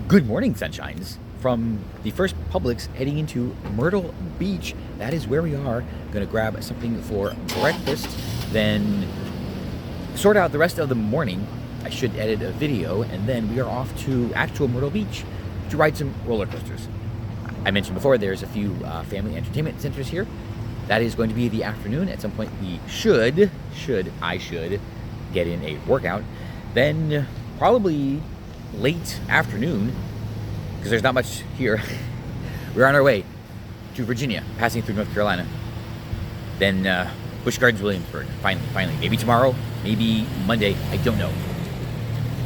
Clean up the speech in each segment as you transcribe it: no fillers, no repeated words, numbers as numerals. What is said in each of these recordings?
Good morning, sunshines. From the first Publix heading into Myrtle Beach. That is where we are. Gonna grab something for breakfast, then sort out the rest of the morning. I should edit a video, and then we are off to actual Myrtle Beach to ride some roller coasters. I mentioned before there's a few family entertainment centers here. That is going to be the afternoon. At some point we should get in a workout. Then probably late afternoon, because there's not much here. We're on our way to Virginia, passing through North Carolina. Then Busch Gardens, Williamsburg. Finally. Maybe tomorrow, maybe Monday. I don't know.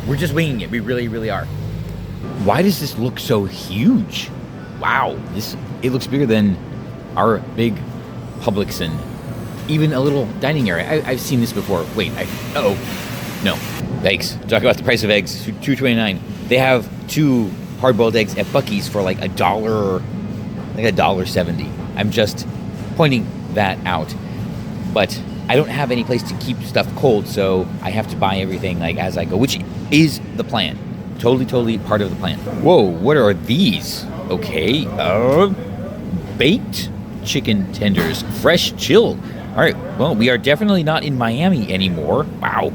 We're just winging it. We really are. Why does this look so huge? Wow, it looks bigger than our big Publix and even a little dining area. I've seen this before. Wait, no. Eggs. Talk about the price of eggs. $2.29. They have 2 hard-boiled eggs at Buc-ee's for like $1.70. I'm just pointing that out. But I don't have any place to keep stuff cold, so I have to buy everything like as I go, which is the plan. Totally part of the plan. Whoa, what are these? Okay, baked chicken tenders, fresh chilled. All right, well, we are definitely not in Miami anymore. Wow.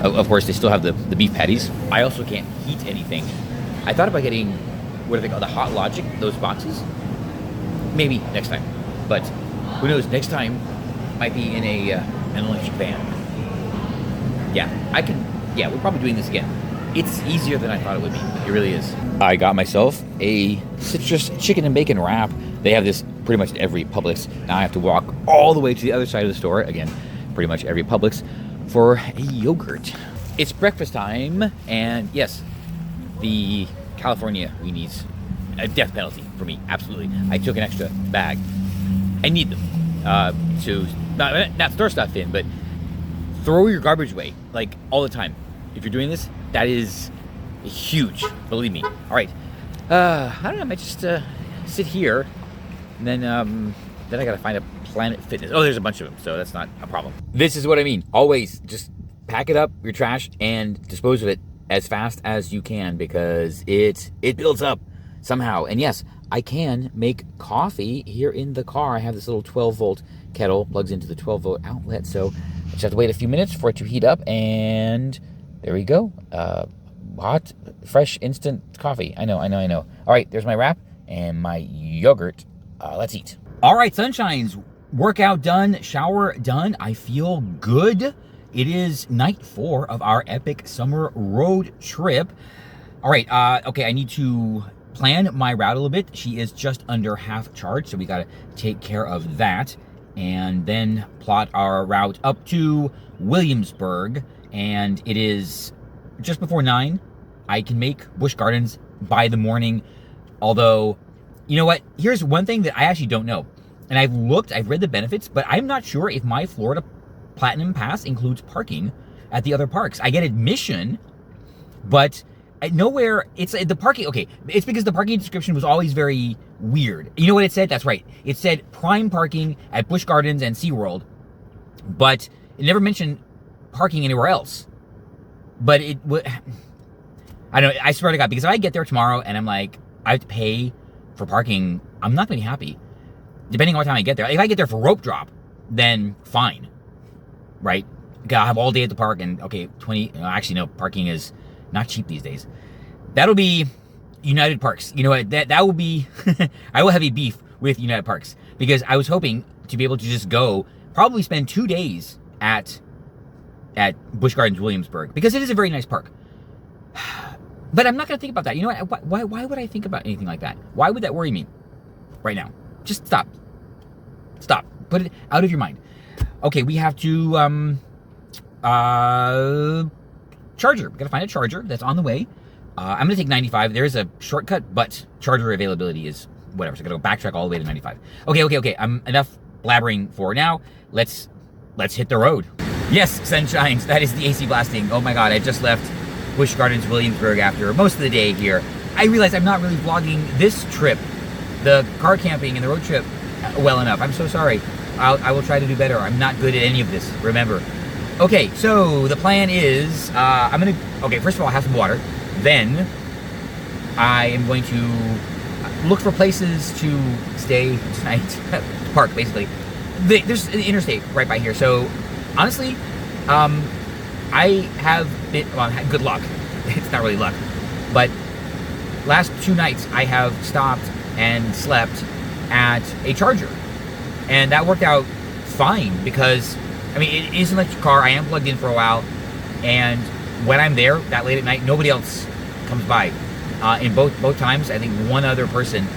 Of course, they still have the beef patties. I also can't heat anything. I thought about getting, what are they called, the Hot Logic, those boxes. Maybe next time. But who knows, next time might be in an electric van. Yeah, we're probably doing this again. It's easier than I thought it would be. It really is. I got myself a citrus chicken and bacon wrap. They have this pretty much at every Publix. Now I have to walk all the way to the other side of the store. Again, pretty much every Publix for a yogurt. It's breakfast time, and yes, the California weenies, a death penalty for me, absolutely. I took an extra bag. I need them to not store stuff in, but throw your garbage away, like all the time. If you're doing this, that is huge, believe me. All right, I don't know, I might just sit here, and then I gotta find a Planet Fitness. Oh, there's a bunch of them, so that's not a problem. This is what I mean. Always just pack it up, your trash, and dispose of it as fast as you can, because it builds up somehow. And yes, I can make coffee here in the car. I have this little 12-volt kettle, plugs into the 12-volt outlet, so I just have to wait a few minutes for it to heat up, and there we go. Hot, fresh, instant coffee. I know. All right, there's my wrap and my yogurt. Let's eat. All right, sunshines. Workout done, shower done. I feel good. It is night 4 of our epic summer road trip. All right, okay, I need to plan my route a little bit. She is just under half charged, so we got to take care of that. And then plot our route up to Williamsburg. And it is just before 9. I can make Busch Gardens by the morning. Although, you know what? Here's one thing that I actually don't know. And I've read the benefits, but I'm not sure if my Florida Platinum Pass includes parking at the other parks. I get admission, but nowhere, it's the parking, okay, it's because the parking description was always very weird. You know what it said? That's right. It said prime parking at Busch Gardens and SeaWorld, but it never mentioned parking anywhere else. But I don't know, I swear to God, because if I get there tomorrow and I'm like, I have to pay for parking, I'm not going to be happy. Depending on what time I get there. If I get there for rope drop, then fine, right? I'll have all day at the park, and okay, actually no, parking is not cheap these days. That'll be United Parks. You know what? That will be. I will have a beef with United Parks, because I was hoping to be able to just go, probably spend 2 days at Busch Gardens Williamsburg, because it is a very nice park. But I'm not going to think about that. You know what? Why would I think about anything like that? Why would that worry me right now? Just stop. Put it out of your mind. Okay, we have to charger. We gotta find a charger that's on the way. I'm gonna take 95. There is a shortcut, but charger availability is whatever. So I gotta go backtrack all the way to 95. Okay. Enough blabbering for now. Let's hit the road. Yes, sunshines. That is the AC blasting. Oh my God, I just left Busch Gardens Williamsburg after most of the day here. I realize I'm not really vlogging this trip, the car camping and the road trip, well enough. I'm so sorry. I will try to do better. I'm not good at any of this, remember. Okay, so the plan is, okay, first of all, have some water. Then I am going to look for places to stay tonight. Park, basically. There's an interstate right by here. So, honestly, I have been, well, had good luck. It's not really luck. But last 2 nights, I have stopped and slept at a charger. And that worked out fine because, I mean, it is an electric car. I am plugged in for a while. And when I'm there that late at night, nobody else comes by. In both times, I think one other person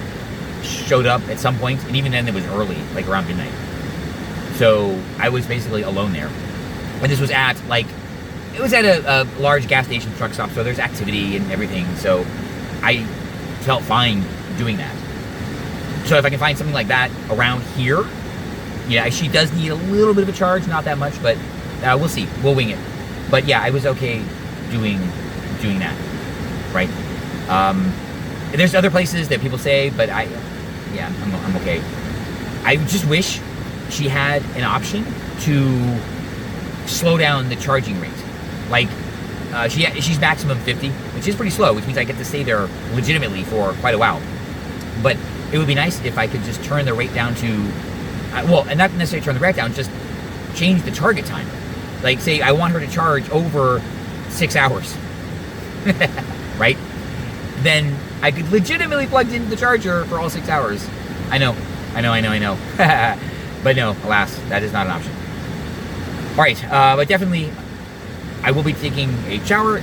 showed up at some point, and even then it was early, like around midnight. So I was basically alone there. And this was at a large gas station truck stop, so there's activity and everything. So I felt fine doing that. So if I can find something like that around here, yeah, she does need a little bit of a charge, not that much, but we'll see. We'll wing it. But yeah, I was okay doing that, right? There's other places that people say, but I'm okay. I just wish she had an option to slow down the charging rate. Like, she's maximum 50, which is pretty slow, which means I get to stay there legitimately for quite a while. But it would be nice if I could just turn the rate down to, and not necessarily turn the rate down, just change the target time. Like, say I want her to charge over 6 hours, right? Then I could legitimately plug in the charger for all 6 hours. I know. But no, alas, that is not an option. All right, but definitely, I will be taking a shower.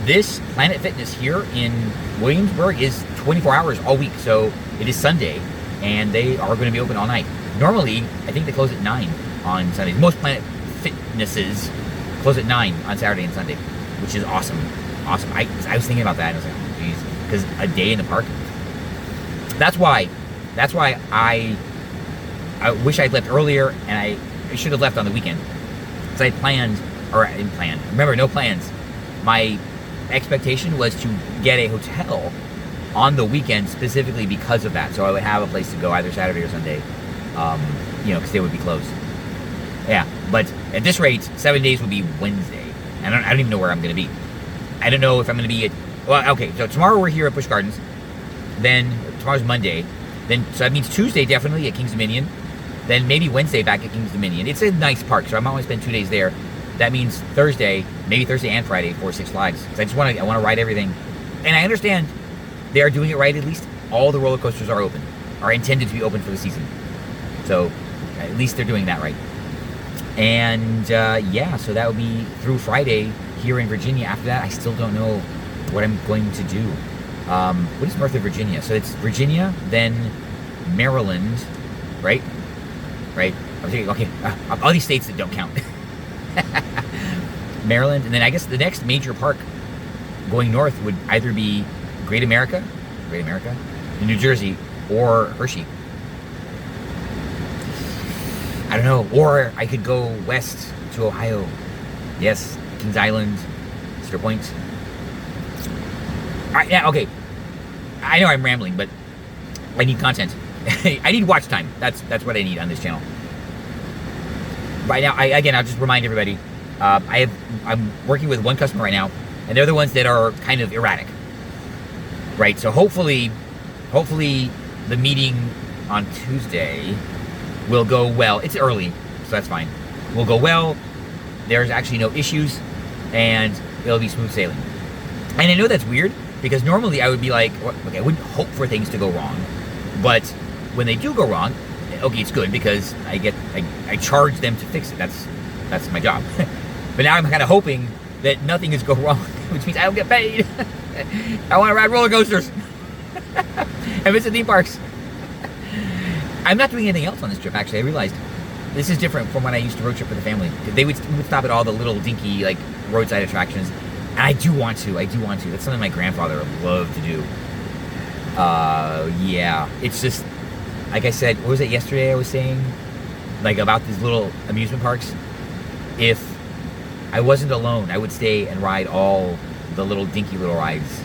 This Planet Fitness here in Williamsburg is 24 hours all week, so it is Sunday, and they are going to be open all night. Normally, I think they close at 9 on Sundays. Most Planet Fitnesses close at 9 on Saturday and Sunday, which is awesome. Awesome. I was thinking about that, and I was like, oh, geez, because a day in the park. That's why I wish I'd left earlier, and I should have left on the weekend. Because I didn't plan. Remember, no plans. My expectation was to get a hotel on the weekend specifically because of that. So I would have a place to go either Saturday or Sunday, because they would be closed. Yeah, but at this rate, 7 days would be Wednesday. I don't even know where I'm going to be. I don't know if I'm going to be okay, so tomorrow we're here at Busch Gardens. Then tomorrow's Monday. So that means Tuesday definitely at Kings Dominion. Then maybe Wednesday back at Kings Dominion. It's a nice park, so I might want to spend 2 days there. That means maybe Thursday and Friday for Six Flags. Because I want to ride everything. And I understand they are doing it right. At least all the roller coasters are intended to be open for the season. So at least they're doing that right. And so that would be through Friday here in Virginia. After that, I still don't know what I'm going to do. What is north of Virginia? So it's Virginia, then Maryland, right? Right? I was thinking, okay, all these states that don't count. Maryland, and then I guess the next major park going north would either be Great America, New Jersey, or Hershey. I don't know. Or I could go west to Ohio. Yes, Kings Island, Cedar Point. All right, yeah, okay. I know I'm rambling, but I need content. I need watch time. That's what I need on this channel. Right now, I'll just remind everybody. I'm working with one customer right now, and they're the ones that are kind of erratic. Right. So hopefully, the meeting on Tuesday will go well. It's early, so that's fine. Will go well. There's actually no issues, and it'll be smooth sailing. And I know that's weird because normally I would be like, okay, I wouldn't hope for things to go wrong, but when they do go wrong, okay, it's good because I charge them to fix it. That's my job. But now I'm kind of hoping that nothing is go wrong, which means I don't get paid. I want to ride roller coasters and visit theme parks. I'm not doing anything else on this trip. Actually, I realized this is different from when I used to road trip with the family. We would stop at all the little dinky roadside attractions, and I do want to. That's something my grandfather loved to do. Yeah, it's just like I said. What was it yesterday? I was saying about these little amusement parks. If I wasn't alone, I would stay and ride all the little dinky little rides.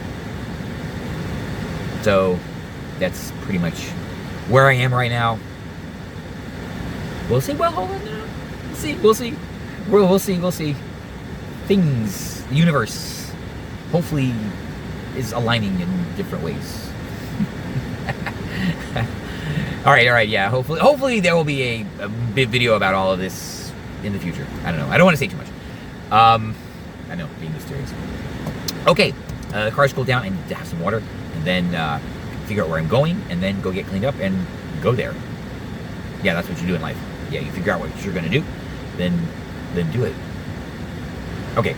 So that's pretty much where I am right now. We'll see. Well, hold on now. We'll see. We'll see. Things, the universe, hopefully is aligning in different ways. All right, yeah. Hopefully there will be a big video about all of this in the future. I don't know. I don't want to say too much. I know, being mysterious. Okay, the car's cooled down. I need to have some water, and then figure out where I'm going, and then go get cleaned up and go there. Yeah, that's what you do in life. Yeah, you figure out what you're gonna do, then do it. Okay,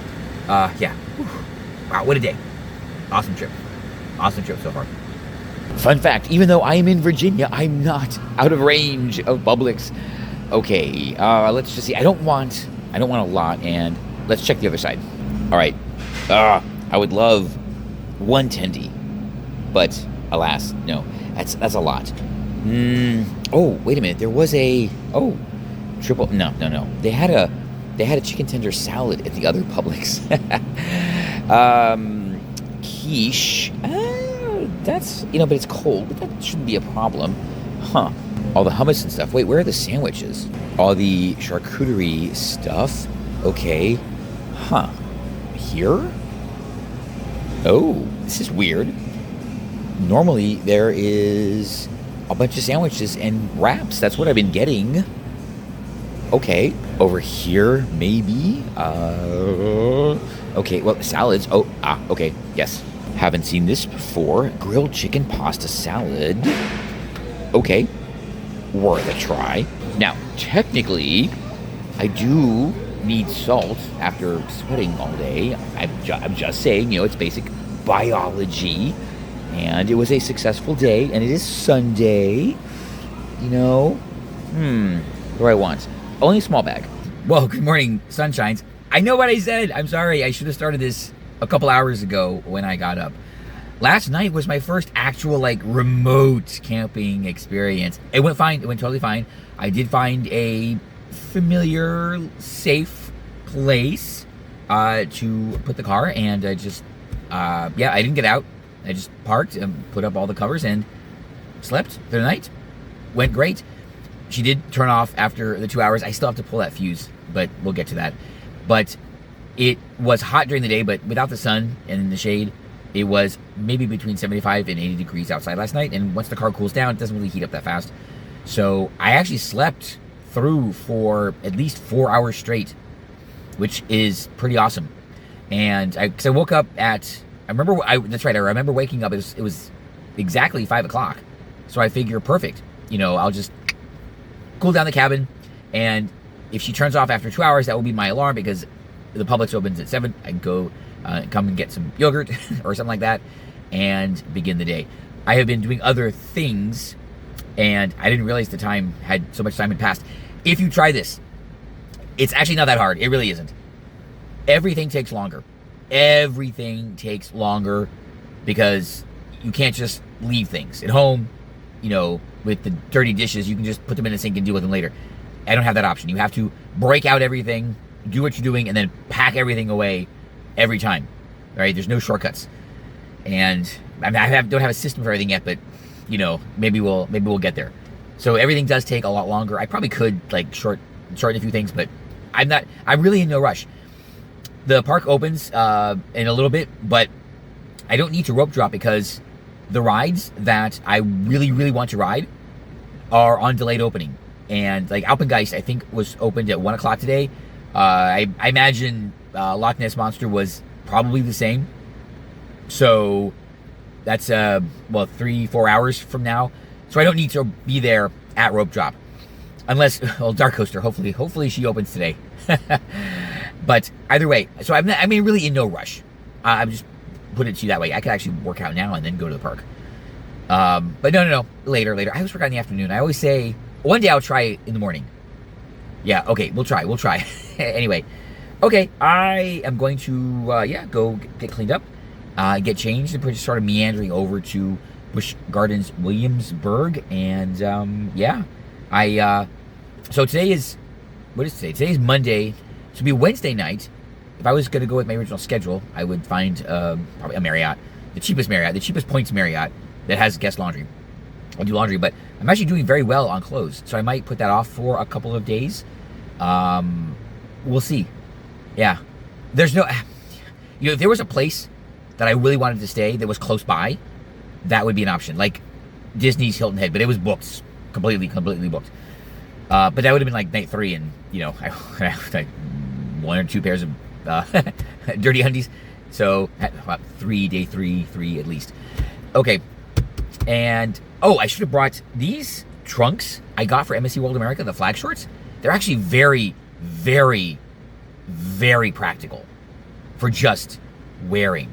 yeah. Whew. Wow, what a day. Awesome trip so far. Fun fact, even though I'm in Virginia, I'm not out of range of Publix. Okay, let's just see. I don't want a lot, and let's check the other side. All right, I would love 110, but alas, no, that's a lot. Oh, wait a minute, there was a triple. No. They had a chicken tender salad at the other Publix. Quiche. That's, but it's cold, but that shouldn't be a problem. Huh. All the hummus and stuff. Wait, where are the sandwiches? All the charcuterie stuff. Okay. Huh. Here? Oh, this is weird. Normally, there is a bunch of sandwiches and wraps. That's what I've been getting. Okay. Over here, maybe? Okay, well, salads. Oh, okay, yes. Haven't seen this before. Grilled chicken pasta salad. Okay. Worth a try. Now, technically, I do need salt after sweating all day. I'm just saying, it's basic biology. And it was a successful day, and it is Sunday. What do I want? Only a small bag. Well, good morning, sunshines. I know what I said. I'm sorry. I should have started this a couple hours ago when I got up. Last night was my first actual remote camping experience. It went fine. It went totally fine. I did find a familiar, safe place to put the car, and I didn't get out. I just parked and put up all the covers and slept through the night. Went great. She did turn off after the 2 hours. I still have to pull that fuse, but we'll get to that. But it was hot during the day, but without the sun and in the shade, it was maybe between 75 and 80 degrees outside last night. And once the car cools down, it doesn't really heat up that fast. So I actually slept through for at least 4 hours straight, which is pretty awesome. And because I woke up at, that's right, I remember waking up, it was exactly 5 o'clock. So I figure, perfect. I'll just cool down the cabin, and if she turns off after 2 hours, that will be my alarm, because the Publix opens at 7. I can go come and get some yogurt or something like that and begin the day. I have been doing other things, and I didn't realize so much time had passed. If you try this, it's actually not that hard. It really isn't. Everything takes longer. Everything takes longer because you can't just leave things at home, with the dirty dishes. You can just put them in the sink and deal with them later. I don't have that option. You have to break out everything, do what you're doing, and then pack everything away every time. All right? There's no shortcuts. And I don't have a system for everything yet, but maybe we'll get there. So everything does take a lot longer. I probably could shorten a few things, but I'm really in no rush. The park opens in a little bit, but I don't need to rope drop because the rides that I really, really want to ride are on delayed opening. And Alpengeist, I think, was opened at 1 o'clock today. I imagine Loch Ness Monster was probably the same. So that's 3-4 hours from now. So I don't need to be there at rope drop, unless Dark Coaster. Hopefully she opens today. But either way, so I'm really in no rush. I'm just put it to you that way. I could actually work out now and then go to the park. But no, later. I always work out in the afternoon. I always say one day I'll try in the morning. Yeah, okay, we'll try. Anyway, okay, I am going to go get cleaned up, get changed, and just start meandering over to Busch Gardens Williamsburg. And so today is, what is today? Today is Monday. So it'll be Wednesday night. If I was going to go with my original schedule, I would find probably a Marriott, the cheapest points Marriott that has guest laundry. I'll do laundry, but I'm actually doing very well on clothes, so I might put that off for a couple of days. We'll see. Yeah. There's no, if there was a place that I really wanted to stay that was close by, that would be an option. Like Disney's Hilton Head, but it was booked. Completely booked. But that would have been like night 3, and I have like 1 or 2 pairs of dirty undies. So about day 3 at least. Okay, and I should have brought these trunks I got for MSC World America, the flag shorts. They're actually very, very, very practical for just wearing.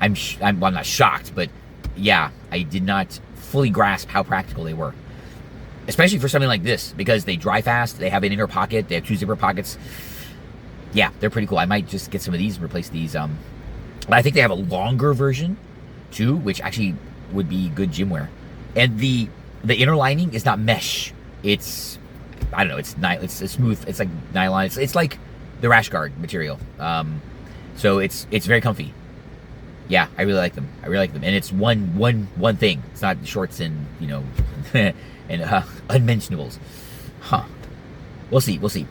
I'm not shocked, but yeah, I did not fully grasp how practical they were. Especially for something like this, because they dry fast, they have an inner pocket, they have 2 zipper pockets. Yeah, they're pretty cool. I might just get some of these and replace these. But I think they have a longer version too, which actually would be good gym wear. And the inner lining is not mesh. It's, I don't know, it's smooth. It's like nylon. It's like the rash guard material. So it's very comfy. Yeah, I really like them. And it's one thing. It's not shorts and and unmentionables. Huh. We'll see.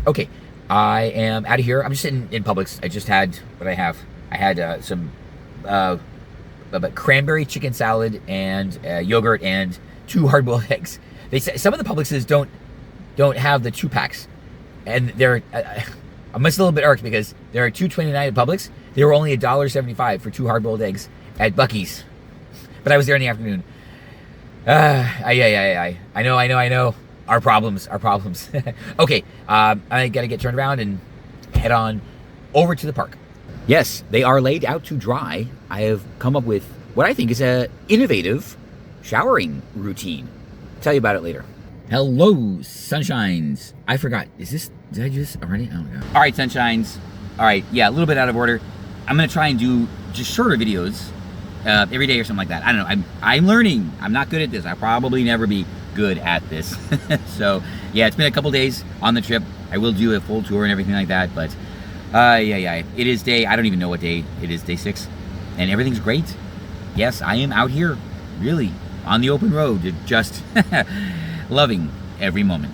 Okay, I am out of here. I'm just sitting in Publix. I just had what I have. I had some cranberry chicken salad and yogurt and 2 hard-boiled eggs. They say some of the Publixes don't have the 2-packs, and they're. I'm just a little bit irked because there are $2.29 at Publix. They were only $1.75 for 2 hard-boiled eggs at Buc-ee's. But I was there in the afternoon. I know. Our problems. Okay, I gotta get turned around and head on over to the park. Yes, they are laid out to dry. I have come up with what I think is a innovative showering routine. I'll tell you about it later. Hello, sunshines. I forgot. Did I do this already? Oh my god. All right, sunshines. All right, yeah, a little bit out of order. I'm gonna try and do just shorter videos every day or something like that. I don't know. I'm learning. I'm not good at this. I'll probably never be good at this. So yeah, it's been a couple days on the trip. I will do a full tour and everything like that. But yeah. It is I don't even know what day it is. Day 6, and everything's great. Yes, I am out here, really on the open road, just loving every moment.